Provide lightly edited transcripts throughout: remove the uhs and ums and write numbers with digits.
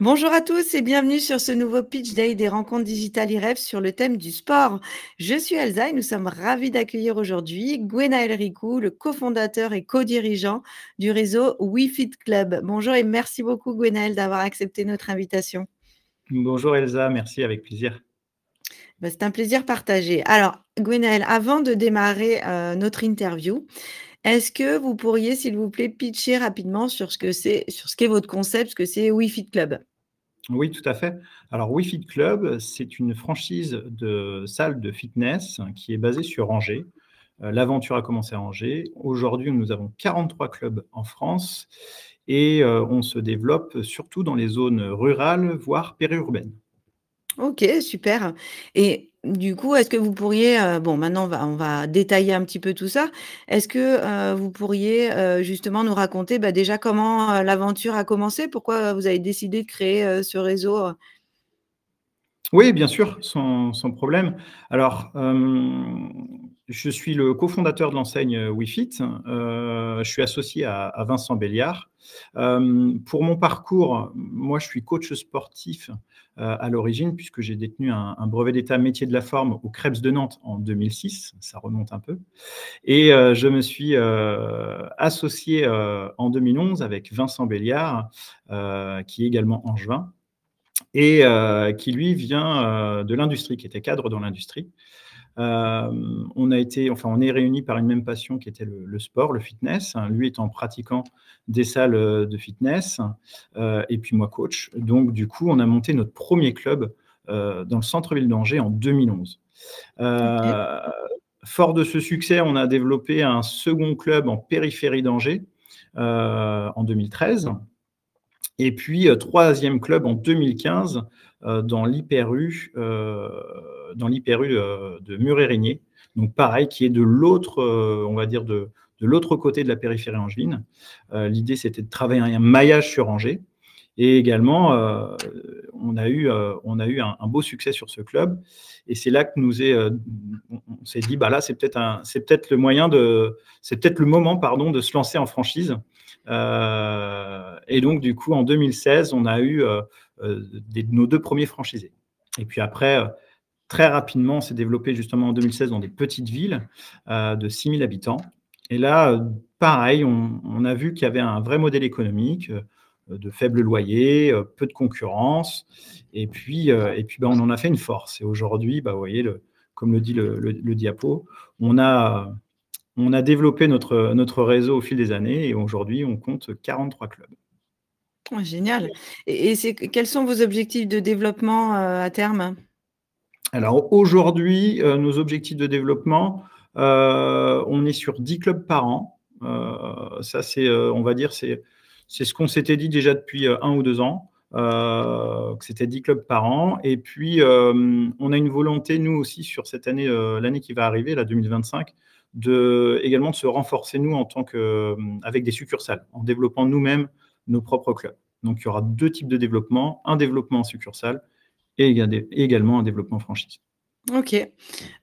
Bonjour à tous et bienvenue sur ce nouveau Pitch Day des rencontres digitales IREF sur le thème du sport. Je suis Elsa et nous sommes ravis d'accueillir aujourd'hui Gwenaël Ricou, le cofondateur et co-dirigeant du réseau WeFit Club. Bonjour et merci beaucoup Gwenaël d'avoir accepté notre invitation. Bonjour Elsa, merci, avec plaisir. C'est un plaisir partagé. Alors Gwenaël, avant de démarrer notre interview, est-ce que vous pourriez s'il vous plaît pitcher rapidement sur ce que c'est, sur ce qu'est votre concept, ce que c'est WeFit Club? Oui, tout à fait. Alors, WeFit Club, c'est une franchise de salles de fitness qui est basée sur Angers. L'aventure a commencé à Angers. Aujourd'hui, nous avons 43 clubs en France et on se développe surtout dans les zones rurales, voire périurbaines. OK, super et du coup, est-ce que vous pourriez, bon maintenant on va détailler un petit peu tout ça. Est-ce que, vous pourriez, justement nous raconter, déjà comment, l'aventure a commencé? Pourquoi vous avez décidé de créer, ce réseau? Oui, bien sûr, sans problème. Alors, je suis le cofondateur de l'enseigne, WeFit. Je suis associé à Vincent Belliard. Pour mon parcours, moi, je suis coach sportif, à l'origine puisque j'ai détenu un brevet d'état métier de la forme au Krebs de Nantes en 2006, ça remonte un peu et je me suis, associé, en 2011 avec Vincent Belliard, qui est également angevin et qui lui vient de l'industrie, qui était cadre dans l'industrie. On est réunis par une même passion qui était le sport, le fitness, hein, lui étant pratiquant des salles de fitness et puis moi coach. Donc du coup, on a monté notre premier club dans le centre-ville d'Angers en 2011. OK. Euh, Fort de ce succès, on a développé un second club en périphérie d'Angers en 2013. Et puis, troisième club en 2015 dans l'Hyper-U de Muret-Régnier. Donc pareil, qui est de l'autre, on va dire de l'autre côté de la périphérie angevine. L'idée, c'était de travailler un maillage sur Angers. Et également, on a eu un beau succès sur ce club. Et c'est là que on s'est dit, bah là, c'est peut-être le moment, pardon, de se lancer en franchise. Et donc, du coup, en 2016, on a eu nos deux premiers franchisés. Et puis après, très rapidement, on s'est développé justement en 2016 dans des petites villes de 6000 habitants. Et là, pareil, on a vu qu'il y avait un vrai modèle économique, de faibles loyers, peu de concurrence. Et puis, on en a fait une force. Et aujourd'hui, vous voyez, comme le dit le diapo, on a développé notre réseau au fil des années et aujourd'hui, on compte 43 clubs. Oh génial et quels sont vos objectifs de développement, à terme? Alors aujourd'hui, nos objectifs de développement, on est sur 10 clubs par an. Ça, on va dire, c'est ce qu'on s'était dit déjà depuis 1 ou 2 ans, que c'était 10 clubs par an. Et puis, on a une volonté, nous aussi, sur cette année, l'année qui va arriver, la 2025, également de se renforcer, nous, avec des succursales, en développant nous-mêmes nos propres clubs. Donc, il y aura 2 types de développement, un développement en succursale et également un développement franchise. OK.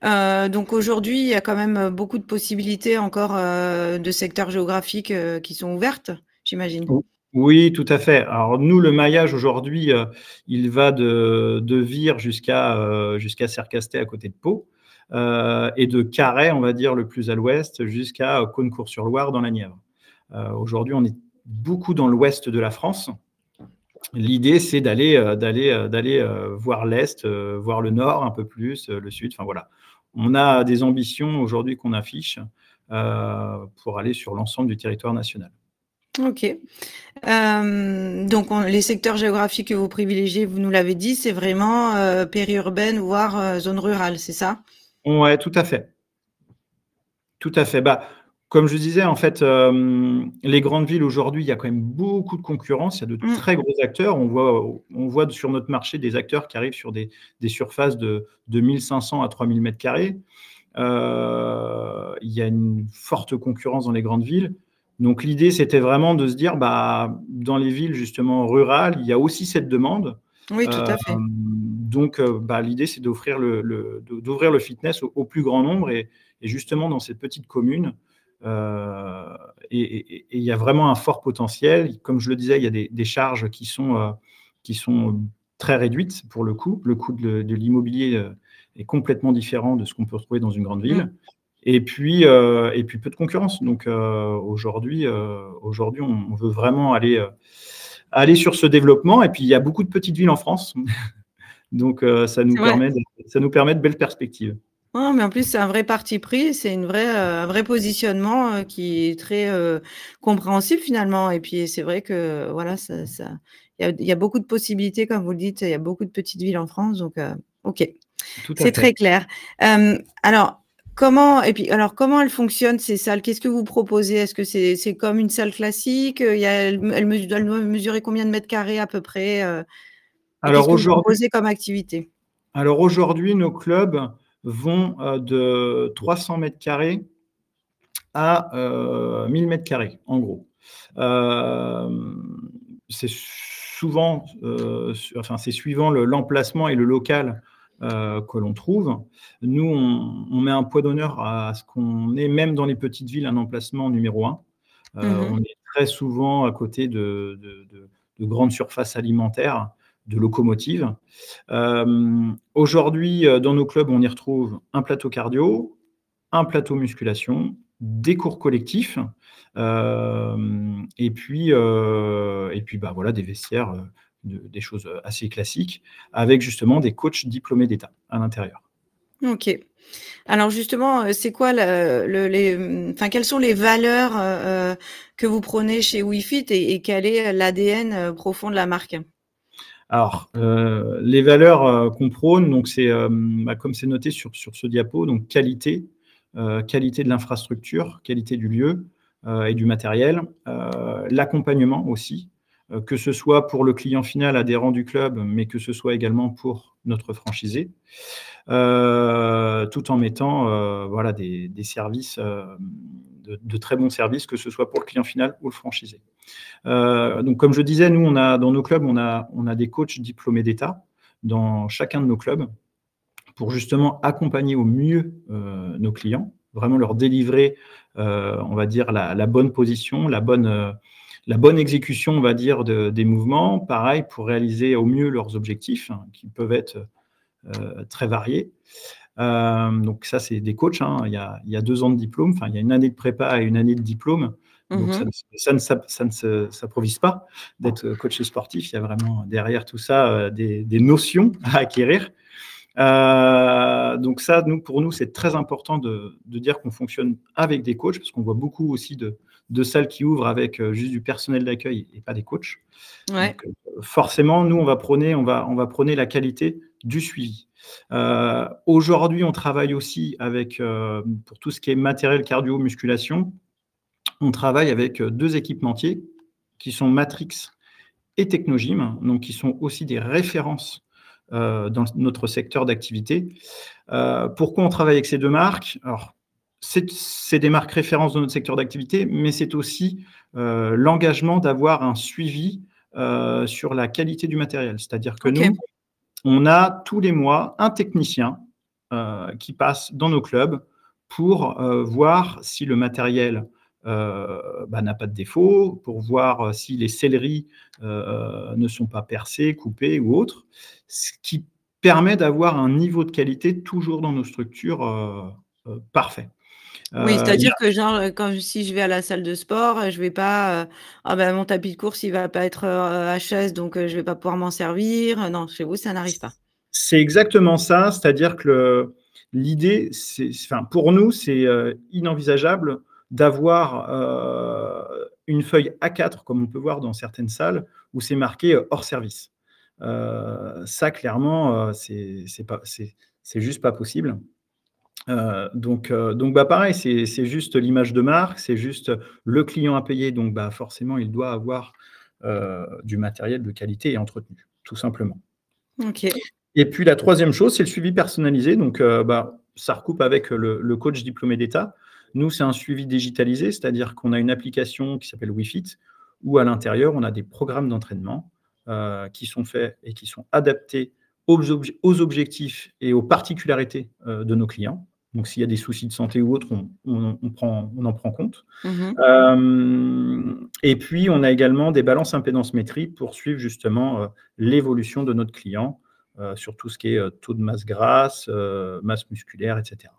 Donc aujourd'hui, il y a quand même, beaucoup de possibilités encore, de secteurs géographiques, qui sont ouvertes, j'imagine? O Oui, tout à fait. Alors nous, le maillage aujourd'hui, il va de Vire jusqu'à Cercastet à côté de Pau, et de Carhaix, on va dire le plus à l'ouest, jusqu'à Caunecourt-sur-Loire dans la Nièvre. Aujourd'hui, on est beaucoup dans l'ouest de la France. L'idée, c'est d'aller voir l'est, voir le nord un peu plus, le sud, enfin voilà. On a des ambitions aujourd'hui qu'on affiche, pour aller sur l'ensemble du territoire national. OK. Donc les secteurs géographiques que vous privilégiez, vous nous l'avez dit, c'est vraiment, périurbaine, voire, zone rurale, c'est ça? Ouais, tout à fait. Tout à fait. Comme je disais, en fait, les grandes villes aujourd'hui, il y a quand même beaucoup de concurrence. Il y a de Mmh. très gros acteurs. On voit sur notre marché des acteurs qui arrivent sur des surfaces de 1 500 à 3 000 m². Il y a une forte concurrence dans les grandes villes. Donc l'idée, c'était vraiment de se dire, dans les villes justement rurales, il y a aussi cette demande. Oui, tout Heu, à fait. donc l'idée, c'est d'ouvrir le fitness au plus grand nombre et justement dans ces petites communes, et il y a vraiment un fort potentiel. Comme je le disais, il y a des charges qui sont qui sont très réduites pour le coût. Le coût de l'immobilier est complètement différent de ce qu'on peut retrouver dans une grande ville. Et puis peu de concurrence. Donc aujourd'hui, on veut vraiment aller sur ce développement. Et puis il y a beaucoup de petites villes en France, donc ça nous permet de belles perspectives. Non, mais en plus, c'est un vrai parti pris, c'est un vrai positionnement qui est très compréhensible finalement. Et puis c'est vrai que voilà, il y a beaucoup de possibilités, comme vous le dites, il y a beaucoup de petites villes en France, donc ok, Tout à c'est très fait. clair. Alors, comment elles fonctionnent ces salles? Qu'est-ce que vous proposez? Est-ce que c'est comme une salle classique? Elle doit mesurer combien de mètres carrés à peu près? Et qu'est-ce Alors que vous aujourd'hui, proposez comme activité? nos clubs vont de 300 mètres carrés à 1000 mètres carrés, en gros. C'est souvent, c'est suivant l'emplacement et le local que l'on trouve. Nous, on met un poids d'honneur à ce qu'on ait, même dans les petites villes, un emplacement numéro 1. On est très souvent à côté de grandes surfaces alimentaires, de locomotives. Aujourd'hui, dans nos clubs, on y retrouve un plateau cardio, un plateau musculation, des cours collectifs, et puis voilà, des vestiaires, des choses assez classiques, avec justement des coachs diplômés d'État à l'intérieur. OK. Alors justement, c'est quoi enfin, quelles sont les valeurs, que vous prônez chez WeFit et quel est l'ADN, profond de la marque? Alors, les valeurs qu'on prône, donc c'est comme c'est noté sur ce diapo, donc qualité, qualité de l'infrastructure, qualité du lieu et du matériel, l'accompagnement aussi, que ce soit pour le client final adhérent du club, mais que ce soit également pour notre franchisé, tout en mettant voilà, des services, de très bons services, que ce soit pour le client final ou le franchisé. Donc, comme je disais, nous, dans nos clubs, on a des coachs diplômés d'État dans chacun de nos clubs pour justement accompagner au mieux nos clients, vraiment leur délivrer, on va dire, la bonne position, la bonne exécution, on va dire, des mouvements. Pareil, pour réaliser au mieux leurs objectifs, hein, qui peuvent être très variés. Donc ça, c'est des coachs, hein. Il y a 2 ans de diplôme, enfin, il y a une année de prépa et une année de diplôme. Donc ça ne s'improvise pas d'être coach sportif. Il y a vraiment derrière tout ça des notions à acquérir. Donc ça, pour nous, c'est très important de dire qu'on fonctionne avec des coachs, parce qu'on voit beaucoup aussi de salles qui ouvrent avec juste du personnel d'accueil et pas des coachs. Ouais. Donc forcément, nous, on va prôner la qualité du suivi. Aujourd'hui, on travaille aussi avec, pour tout ce qui est matériel cardio-musculation, on travaille avec 2 équipementiers qui sont Matrix et Technogym, donc qui sont aussi des références dans notre secteur d'activité. Pourquoi on travaille avec ces 2 marques? Alors, c'est des marques références dans notre secteur d'activité, mais c'est aussi l'engagement d'avoir un suivi sur la qualité du matériel. C'est-à-dire que nous, on a tous les mois un technicien qui passe dans nos clubs pour voir si le matériel n'a pas de défaut, pour voir si les selleries ne sont pas percées, coupées ou autres, ce qui permet d'avoir un niveau de qualité toujours dans nos structures parfait. Oui, c'est-à-dire que genre, si je vais à la salle de sport, je vais pas, «Ah ben mon tapis de course, il va pas être, HS donc je vais pas pouvoir m'en servir». Non, chez vous, ça n'arrive pas? C'est exactement ça, c'est-à-dire que l'idée, pour nous, c'est inenvisageable d'avoir une feuille A4, comme on peut voir dans certaines salles, où c'est marqué hors service. Ça, clairement, c'est juste pas possible. Donc, pareil, c'est juste l'image de marque, c'est juste le client à payer, donc forcément, il doit avoir du matériel de qualité et entretenu, tout simplement. OK. Et puis la troisième chose, c'est le suivi personnalisé. Donc, ça recoupe avec le coach diplômé d'État. Nous, c'est un suivi digitalisé, c'est-à-dire qu'on a une application qui s'appelle WeFit, où à l'intérieur, on a des programmes d'entraînement qui sont faits et qui sont adaptés aux objectifs et aux particularités de nos clients. Donc, s'il y a des soucis de santé ou autre, on en prend compte. Mmh. Et puis, on a également des balances impédance-métrie pour suivre justement l'évolution de notre client sur tout ce qui est taux de masse grasse, masse musculaire, etc.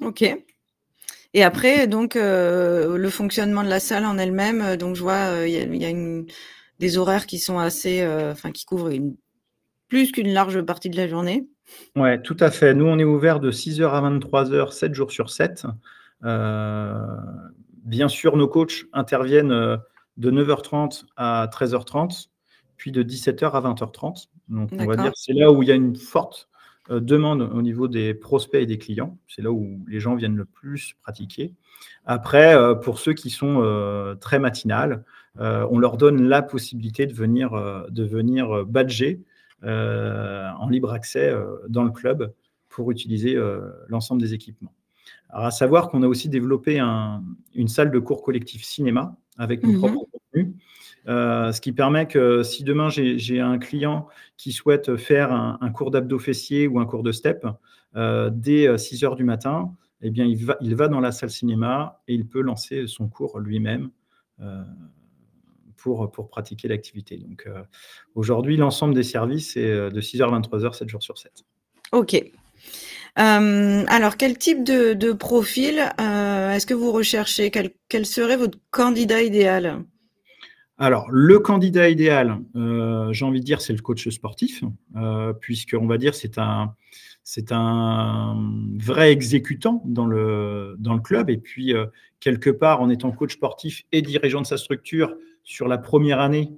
OK. Et après donc le fonctionnement de la salle en elle-même, donc je vois, il y a des horaires qui sont assez, enfin qui couvrent plus qu'une large partie de la journée. Ouais, tout à fait. Nous, on est ouvert de 6 heures à 23 heures, 7 jours sur 7. Bien sûr, nos coachs interviennent de 9h30 à 13h30, puis de 17h à 20h30. Donc, on va dire D'accord. que c'est là où il y a une forte demande au niveau des prospects et des clients. C'est là où les gens viennent le plus pratiquer. Après, pour ceux qui sont très matinales, on leur donne la possibilité de venir badger en libre accès dans le club pour utiliser l'ensemble des équipements. Alors, à savoir qu'on a aussi développé une salle de cours collectif cinéma avec nos Mmh. propres contenus, ce qui permet que si demain j'ai un client qui souhaite faire un cours d'abdos fessiers ou un cours de step, dès 6 heures du matin, eh bien, il va dans la salle cinéma et il peut lancer son cours lui-même euh, pour pratiquer l'activité. Donc, aujourd'hui, l'ensemble des services est de 6 heures à 23 heures, 7 jours sur 7. OK. Alors quel type de profil, est-ce que vous recherchez? Quel serait votre candidat idéal? Alors, le candidat idéal, j'ai envie de dire, c'est le coach sportif, puisqu'on va dire c'est un vrai exécutant dans le club. Et puis, quelque part, en étant coach sportif et dirigeant de sa structure sur la première année,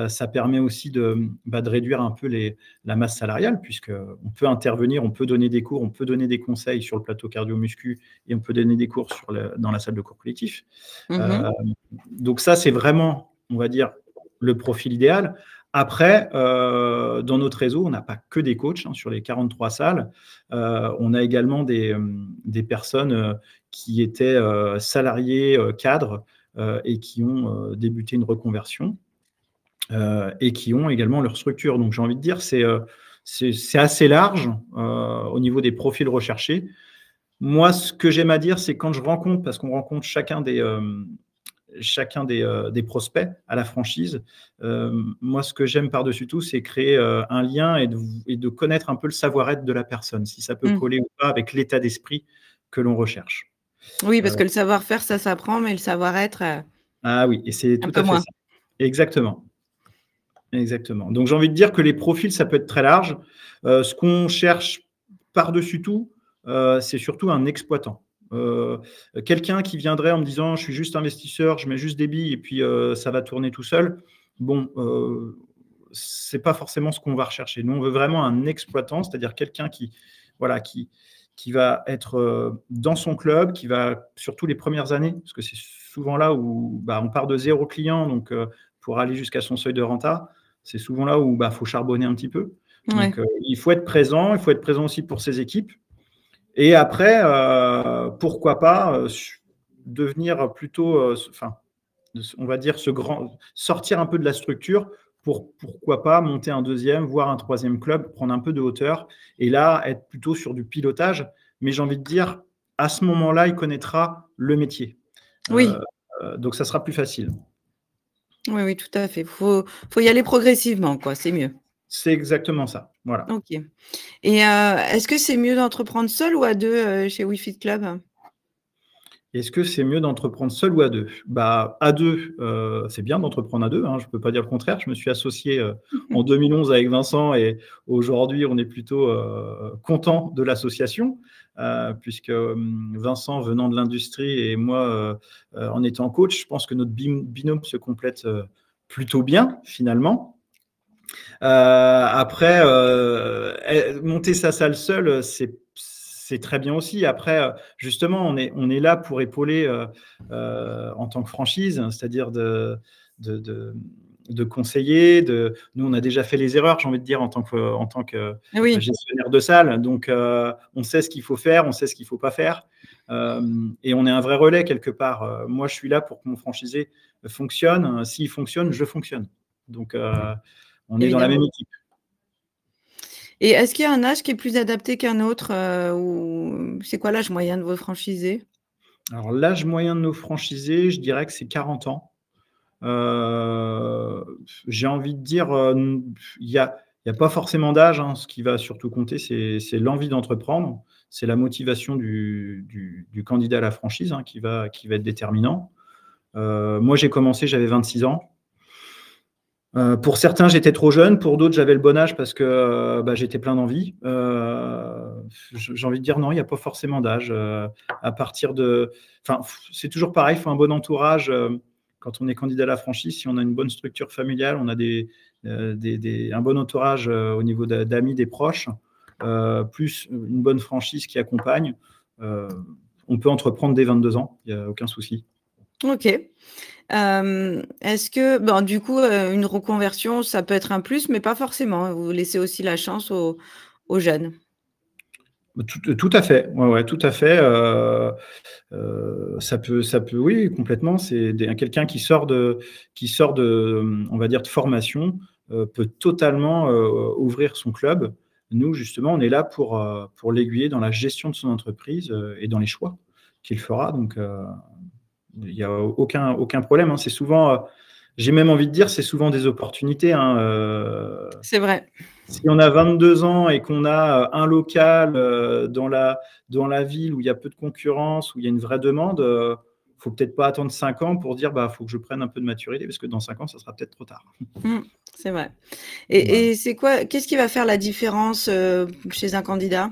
ça permet aussi de réduire un peu la masse salariale, puisqu'on peut intervenir, on peut donner des cours, on peut donner des conseils sur le plateau cardio-muscu et on peut donner des cours dans la salle de cours collectif. Mmh. Euh, donc ça, c'est vraiment, on va dire, le profil idéal. Après, dans notre réseau, on n'a pas que des coachs sur les 43 salles. On a également des personnes qui étaient salariés cadres et qui ont débuté une reconversion et qui ont également leur structure. Donc, j'ai envie de dire, c'est assez large au niveau des profils recherchés. Moi, ce que j'aime à dire, c'est quand je rencontre, parce qu'on rencontre chacun des prospects à la franchise. Moi, ce que j'aime par-dessus tout, c'est créer un lien et de connaître un peu le savoir-être de la personne, si ça peut Mmh. coller ou pas avec l'état d'esprit que l'on recherche. Oui, parce Euh, que le savoir-faire, ça s'apprend, mais le savoir-être, ah oui, et c'est un tout peu à fait moins. ça. Exactement. Exactement. Donc, j'ai envie de dire que les profils, ça peut être très large. Ce qu'on cherche par-dessus tout, c'est surtout un exploitant. Quelqu'un qui viendrait en me disant, je suis juste investisseur, je mets juste des billes et puis ça va tourner tout seul. Bon, c'est pas forcément ce qu'on va rechercher. Nous, on veut vraiment un exploitant, c'est-à-dire quelqu'un voilà, qui va être dans son club, qui va, surtout les premières années, parce que c'est souvent là où on part de 0 client, donc pour aller jusqu'à son seuil de renta, c'est souvent là où faut charbonner un petit peu. Ouais. Donc, il faut être présent. Il faut être présent aussi pour ses équipes. Et après, pourquoi pas devenir plutôt, on va dire, sortir un peu de la structure pour, pourquoi pas, monter un deuxième, voire un troisième club, prendre un peu de hauteur. Et là, être plutôt sur du pilotage. Mais j'ai envie de dire, à ce moment-là, il connaîtra le métier. Euh, Oui. donc, ça sera plus facile. Oui, oui, tout à fait. Faut y aller progressivement, quoi, c'est mieux. C'est exactement ça. Voilà. OK. Et est-ce que c'est mieux d'entreprendre seul ou à 2 chez WeFit Club? Est-ce que c'est mieux d'entreprendre seul ou à deux? À deux, c'est bien d'entreprendre à deux, hein, je ne peux pas dire le contraire. Je me suis associé en 2011 avec Vincent et aujourd'hui, on est plutôt content de l'association, puisque Vincent venant de l'industrie et moi en étant coach, je pense que notre binôme se complète plutôt bien finalement. Après, monter sa salle seule, c'est très bien aussi. Après, justement, on est là pour épauler en tant que franchise, c'est-à-dire de, de, de conseiller. Nous, on a déjà fait les erreurs, j'ai envie de dire, en tant que Oui. gestionnaire de salle. Donc, on sait ce qu'il faut faire, on sait ce qu'il ne faut pas faire. Et on est un vrai relais quelque part. Moi, je suis là pour que mon franchisé fonctionne. S'il fonctionne, je fonctionne. Donc, on est dans la même Évidemment. équipe. Et est-ce qu'il y a un âge qui est plus adapté qu'un autre, ou c'est quoi l'âge moyen de vos franchisés? Alors l'âge moyen de nos franchisés, je dirais que c'est 40 ans. J'ai envie de dire, il y a pas forcément d'âge, hein. Ce qui va surtout compter, c'est l'envie d'entreprendre. C'est la motivation du candidat à la franchise, hein, qui va être déterminant. Moi, j'ai commencé, j'avais 26 ans. Pour certains, j'étais trop jeune, pour d'autres, j'avais le bon âge parce que, bah, j'étais plein d'envie. J'ai envie de dire non, il y a pas forcément d'âge, à partir de enfin, c'est toujours pareil, il faut un bon entourage, quand on est candidat à la franchise. Si on a une bonne structure familiale, on a un bon entourage, au niveau d'amis, des proches, plus une bonne franchise qui accompagne, heu, on peut entreprendre dès 22 ans, il y a aucun souci. OK. Est-ce que ben, du coup, une reconversion, ça peut être un plus, mais pas forcément, hein? Vous laissez aussi la chance aux jeunes? Tout à fait, ouais, ouais, tout à fait, ça peut oui, complètement, c'est quelqu'un qui sort de, on va dire, de formation, peut totalement, ouvrir son club. Nous, justement, on est là pour l'aiguiller dans la gestion de son entreprise, et dans les choix qu'il fera, donc il y a aucun problème, hein. C'est souvent, j'ai même envie de dire, c'est souvent des opportunités, hein, C'est vrai. si on a 22 ans et qu'on a, un local, dans la ville où il y a peu de concurrence, où il y a une vraie demande, faut peut-être pas attendre 5 ans pour dire: «Bah, faut que je prenne un peu de maturité», parce que dans 5 ans, ça sera peut-être trop tard. Mmh, c'est vrai. Voilà. Et c'est quoi qu'est-ce qui va faire la différence, chez un candidat?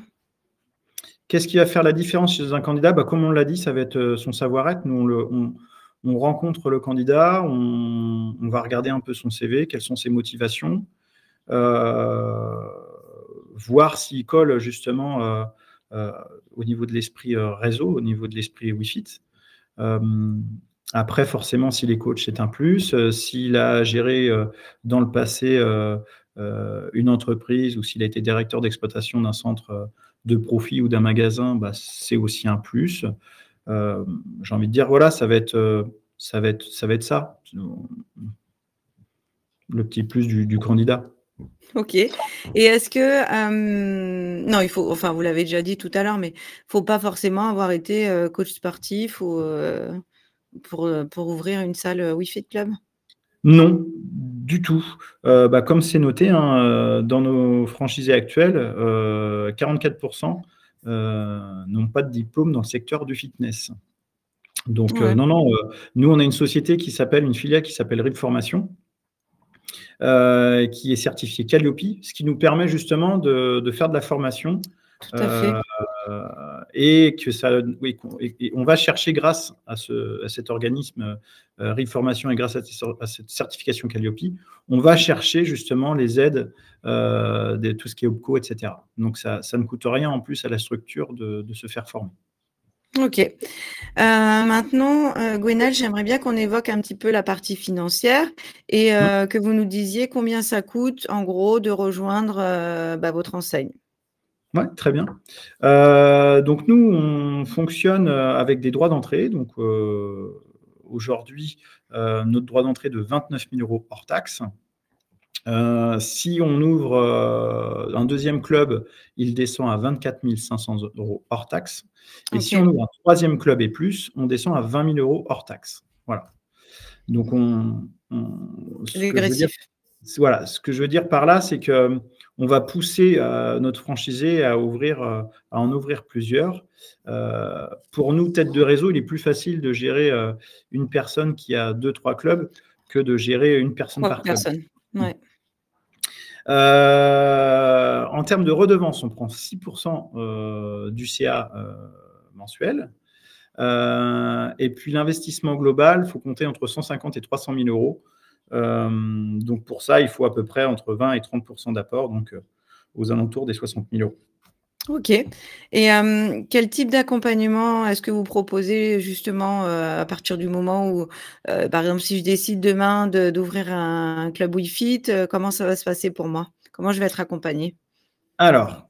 Qu'est-ce qui va faire la différence chez un candidat? Bah, comme on l'a dit, ça va être, son savoir-être. Nous, on rencontre le candidat, on va regarder un peu son CV, quelles sont ses motivations, heu, voir s'il colle justement, heu, au niveau de l'esprit, réseau, au niveau de l'esprit WeFit. Hem, Après forcément, s'il est coach, c'est un plus, s'il a géré, dans le passé, une entreprise, ou s'il a été directeur d'exploitation d'un centre, de profit ou d'un magasin, bah, c'est aussi un plus. J'ai envie de dire, voilà, ça va être ça, le petit plus du candidat. OK. Et est-ce que, non, il faut enfin, vous l'avez déjà dit tout à l'heure, mais faut pas forcément avoir été, coach sportif ou, pour ouvrir une salle, WeFit Club? Non, du tout. Bah, comme c'est noté, hein, dans nos franchisés actuels, 44 n'ont pas de diplôme dans le secteur du fitness. Donc, Ouais, non, non, nous, on a une société une filiale qui s'appelle RIB Formation, qui est certifiée Calliope, ce qui nous permet justement de faire de la formation, tout à fait. heu et que ça oui, et on va chercher grâce à cet organisme, RIB Formation, et grâce à cette certification Calliope, on va chercher justement les aides, de tout ce qui est OPCO, et cetera. Donc ça ne coûte rien en plus à la structure de se faire former. OK. Maintenant, Gwenaëlle, j'aimerais bien qu'on évoque un petit peu la partie financière et Mmh. que vous nous disiez combien ça coûte, en gros, de rejoindre, bah, votre enseigne. Ouais, très bien. Donc nous, on fonctionne, avec des droits d'entrée. Donc, aujourd'hui, notre droit d'entrée est de 29 000 € hors taxes. Si on ouvre, un deuxième club, il descend à 24 500 € hors taxes, et si on OK, ouvre un troisième club et plus, on descend à 20 000 € hors taxes. Voilà. Donc ce que je veux dire dégressif. voilà, ce que je veux dire par là, c'est que, on va pousser, notre franchisé à en ouvrir plusieurs. Pour nous, tête de réseau, il est plus facile de gérer, une personne qui a deux, trois clubs, que de gérer une personne 3 par club. personnes. Mmh. Ouais. En termes de redevance, on prend 6 du CA, mensuel. Et puis l'investissement global, il faut compter entre 150 et 300 000 €. Donc pour ça, il faut à peu près entre 20 et 30 d'apport, donc aux alentours des 60 000 €. OK. Et quel type d'accompagnement est-ce que vous proposez justement, à partir du moment où, par exemple, si je décide demain d'ouvrir un club WeFit, comment ça va se passer pour moi? Comment je vais être accompagnée? Alors,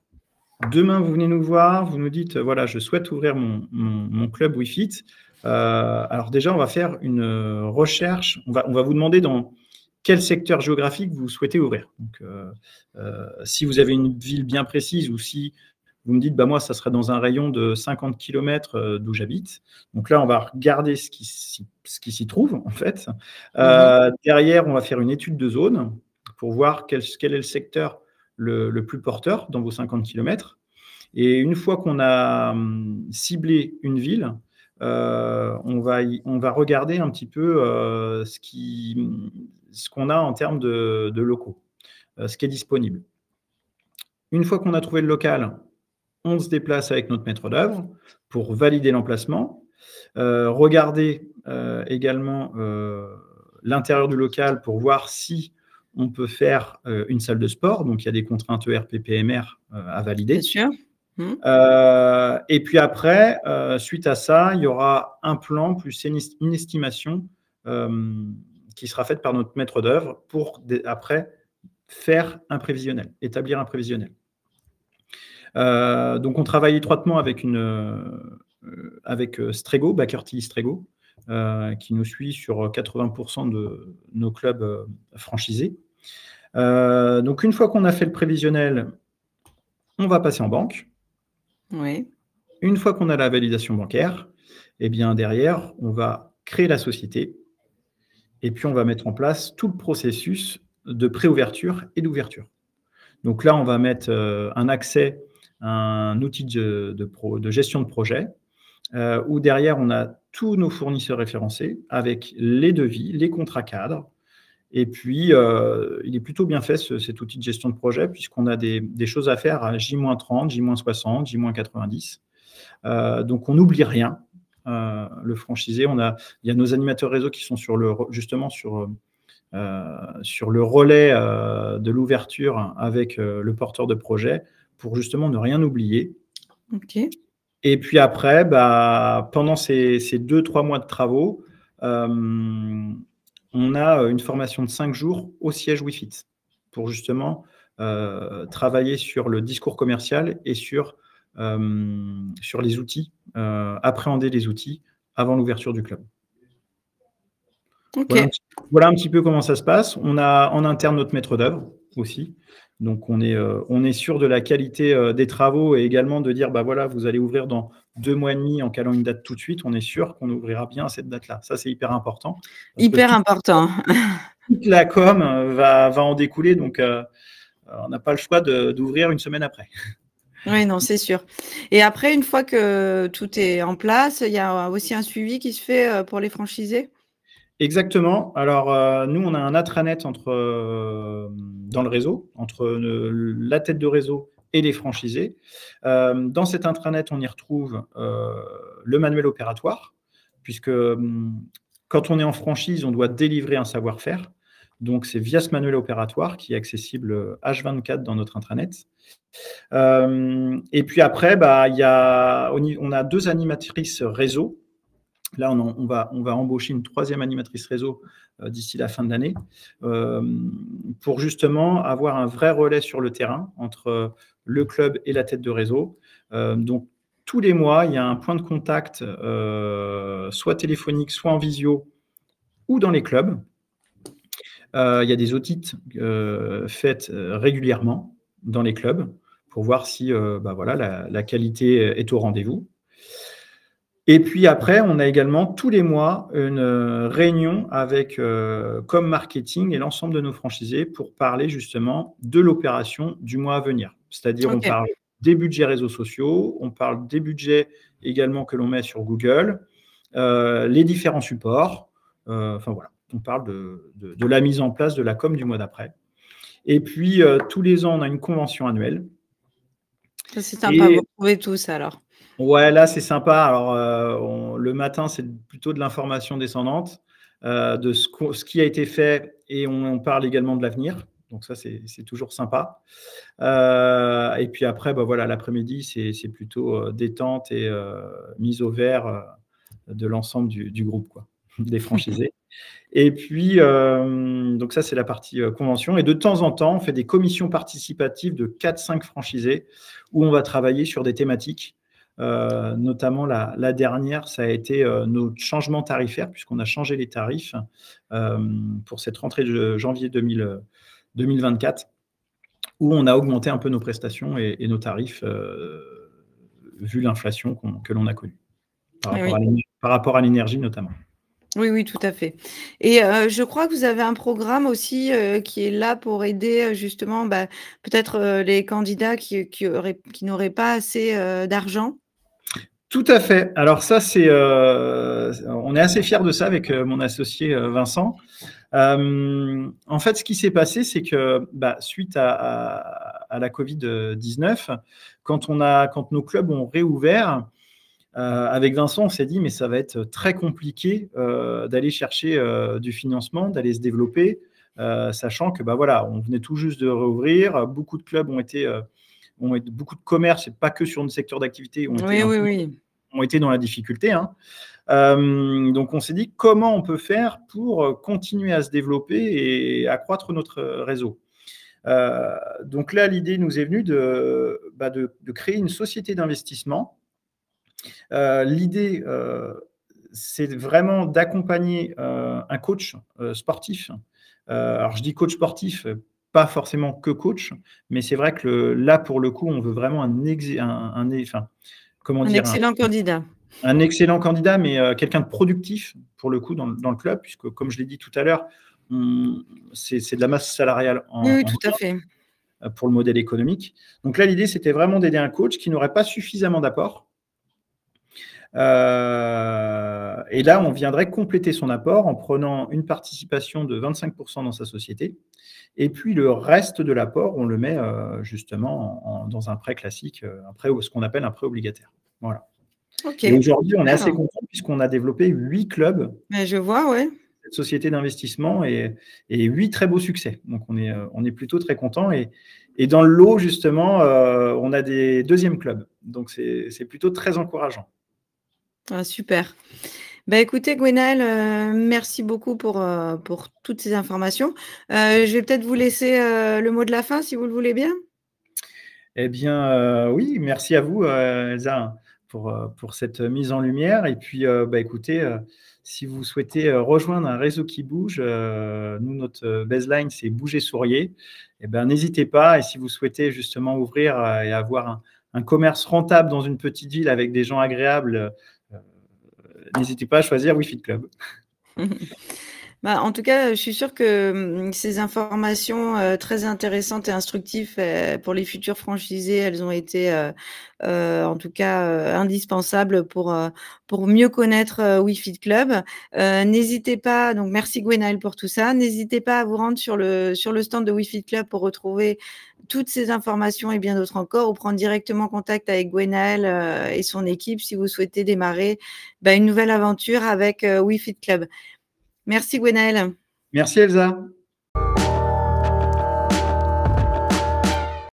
demain, vous venez nous voir, vous nous dites, voilà, je souhaite ouvrir mon club WeFit. Alors déjà, on va faire une recherche. On va vous demander quel secteur géographique vous souhaitez ouvrir. Donc, si vous avez une ville bien précise ou si vous me dites, bah, moi, ça serait dans un rayon de 50 km d'où j'habite. Donc là, on va regarder ce qui s'y trouve, en fait. Derrière, on va faire une étude de zone pour voir quel est le secteur le plus porteur dans vos 50 km. Et une fois qu'on a ciblé une ville, on va regarder un petit peu ce qu'on a en termes de locaux, ce qui est disponible. Une fois qu'on a trouvé le local, on se déplace avec notre maître d'œuvre pour valider l'emplacement, regarder également l'intérieur du local pour voir si on peut faire une salle de sport. Donc, il y a des contraintes ERP, PMR à valider. Bien sûr. Et puis après, suite à ça, il y aura un plan plus une estimation qui sera faite par notre maître d'œuvre pour après faire un prévisionnel, établir un prévisionnel. Donc, on travaille étroitement avec Strego, Baker Tilly Strego, qui nous suit sur 80% de nos clubs franchisés. Donc, une fois qu'on a fait le prévisionnel, on va passer en banque. Oui. Une fois qu'on a la validation bancaire, eh bien derrière, on va créer la société et puis on va mettre en place tout le processus de préouverture et d'ouverture. Donc là, on va mettre un accès à un outil de gestion de projet où derrière, on a tous nos fournisseurs référencés avec les devis, les contrats cadres. Et puis, il est plutôt bien fait cet outil de gestion de projet puisqu'on a des choses à faire à J-30, J-60, J-90. Donc, on n'oublie rien. Le franchisé, il y a nos animateurs réseau qui sont justement sur le relais de l'ouverture avec le porteur de projet pour justement ne rien oublier. OK. Et puis après, pendant ces 2-3 mois de travaux, on a une formation de 5 jours au siège WeFit pour justement travailler sur le discours commercial et sur les outils, appréhender les outils avant l'ouverture du club. Okay. Voilà un petit peu comment ça se passe. On a en interne notre maître d'œuvre aussi. Donc, on est sûr de la qualité des travaux et également de dire, voilà, vous allez ouvrir dans 2 mois et demi en calant une date tout de suite. On est sûr qu'on ouvrira bien à cette date-là. Ça, c'est hyper important. Hyper important. Toute la com va en découler. Donc, on n'a pas le choix d'ouvrir une semaine après. Oui, non, c'est sûr. Et après, une fois que tout est en place, il y a aussi un suivi qui se fait pour les franchisés? Exactement. Alors, nous, on a un intranet dans le réseau, entre la tête de réseau et les franchisés. Dans cet intranet, on y retrouve le manuel opératoire, puisque quand on est en franchise, on doit délivrer un savoir-faire. Donc, c'est via ce manuel opératoire qui est accessible H24 dans notre intranet. Et puis après, on a 2 animatrices réseau. Là, on va embaucher une 3e animatrice réseau d'ici la fin de l'année pour justement avoir un vrai relais sur le terrain entre le club et la tête de réseau. Donc, tous les mois, il y a un point de contact, soit téléphonique, soit en visio, ou dans les clubs. Il y a des audits faits régulièrement dans les clubs pour voir si la qualité est au rendez-vous. Et puis après, on a également tous les mois une réunion avec Com Marketing et l'ensemble de nos franchisés pour parler justement de l'opération du mois à venir. C'est-à-dire, on parle des budgets réseaux sociaux, on parle des budgets également que l'on met sur Google, les différents supports. Enfin voilà, on parle de la mise en place de la com du mois d'après. Et puis, tous les ans, on a une convention annuelle. Ça, c'est sympa, vous retrouvez tous alors. Ouais, là, c'est sympa. Alors, le matin, c'est plutôt de l'information descendante, de ce qui a été fait et on parle également de l'avenir. Donc, ça, c'est toujours sympa. Et puis après, l'après-midi, c'est plutôt détente et mise au vert de l'ensemble du groupe, quoi, des franchisés. Et puis, donc ça, c'est la partie convention. Et de temps en temps, on fait des commissions participatives de 4-5 franchisés où on va travailler sur des thématiques notamment la dernière, ça a été nos changements tarifaires, puisqu'on a changé les tarifs pour cette rentrée de janvier 2024, où on a augmenté un peu nos prestations et nos tarifs vu l'inflation que l'on a connue par Eh rapport oui. par rapport à l'énergie notamment. Oui, oui, tout à fait et je crois que vous avez un programme aussi, qui est là pour aider, justement, bah, peut-être, les candidats qui n'auraient pas assez, d'argent? Tout à fait. Alors ça, on est assez fiers de ça avec mon associé Vincent. En fait, ce qui s'est passé, c'est que suite à la Covid-19, quand nos clubs ont réouvert, avec Vincent, on s'est dit, mais ça va être très compliqué d'aller chercher du financement, d'aller se développer, sachant que voilà, on venait tout juste de réouvrir, beaucoup de clubs beaucoup de commerces, et pas que sur notre secteur d'activité, Oui, oui, oui. ont été dans la difficulté, hein. Donc on s'est dit comment on peut faire pour continuer à se développer et accroître notre réseau. Donc là, l'idée nous est venue de créer une société d'investissement. L'idée, c'est vraiment d'accompagner un coach sportif. Alors je dis coach sportif, pas forcément que coach, mais c'est vrai que là, pour le coup, on veut vraiment enfin, comment Un dire, excellent candidat. un excellent candidat, mais quelqu'un de productif, pour le coup, dans le club, puisque, comme je l'ai dit tout à l'heure, c'est de la masse salariale Oui, oui, tout à fait. pour le modèle économique. Donc là, l'idée, c'était vraiment d'aider un coach qui n'aurait pas suffisamment d'apport. Et là, on viendrait compléter son apport en prenant une participation de 25% dans sa société. Et puis, le reste de l'apport, on le met justement dans un prêt classique, ce qu'on appelle un prêt obligataire. Voilà. OK, Et aujourd'hui, on est assez super. content puisqu'on a développé 8 clubs, Mais je vois, ouais. cette société d'investissement et 8 très beaux succès. Donc on est plutôt très content et dans le lot justement, on a des deuxièmes clubs. Donc c'est plutôt très encourageant. Ah super. Bah, écoutez Gwenaëlle, merci beaucoup pour toutes ces informations. Je vais peut-être vous laisser, le mot de la fin si vous le voulez bien? Eh bien, oui, merci à vous, Elsa, pour cette mise en lumière et puis, écoutez, si vous souhaitez, rejoindre un réseau qui bouge, nous notre baseline c'est bouger, souriez et ben, n'hésitez pas et si vous souhaitez justement ouvrir, et avoir un commerce rentable dans une petite ville avec des gens agréables, n'hésitez pas à choisir WeFit Club. Bah, en tout cas, je suis sûre que, ces informations, très intéressantes et instructives, pour les futurs franchisés, elles ont été, en tout cas, indispensables pour mieux connaître, WeFit Club. N'hésitez pas donc merci Gwenaëlle pour tout ça. N'hésitez pas à vous rendre sur le stand de WeFit Club pour retrouver toutes ces informations et bien d'autres encore ou prendre directement contact avec Gwenaëlle, et son équipe si vous souhaitez démarrer, une nouvelle aventure avec, WeFit Club. Merci Gwenaëlle. Merci Elsa.